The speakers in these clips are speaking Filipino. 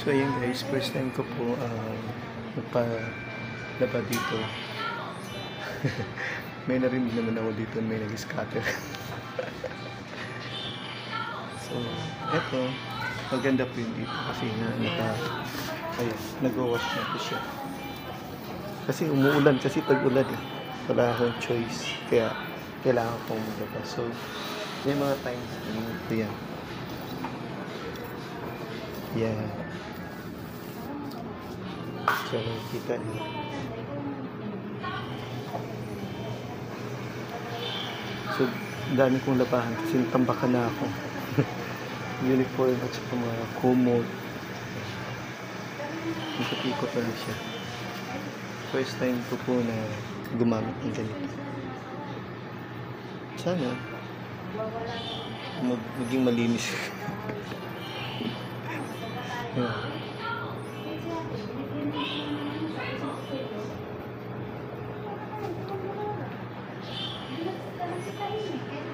So ayun guys, first time ko po magpalaba dito. May narinig naman ako dito, may nag-scatter. So, eto, maganda po yun dito kasi nag-wash na po siya. Kasi umuulan, kasi pag-ulan wala akong choice, kaya kailangan kong maglaba. So, may mga times ito yan. Yan. So, kita niyo. So, dami kong labahan kasi natambakan na ako. Uniform at saka mga kumot. Ikot-ikot na siya. First time ko po na gumamit ng ganito. Sana maging malinis.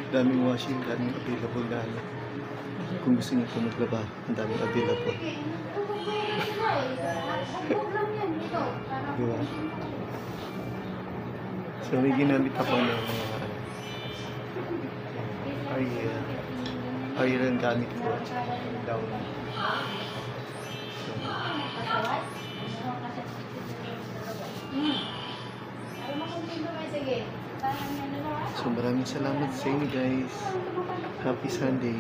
Daming washing, daming available na kung gusto niyo po maglaba, ang daming available. Diba? So may ginamit ako ng iron gamit ko at down. So maraming salamat sa inyo guys. Happy Sunday.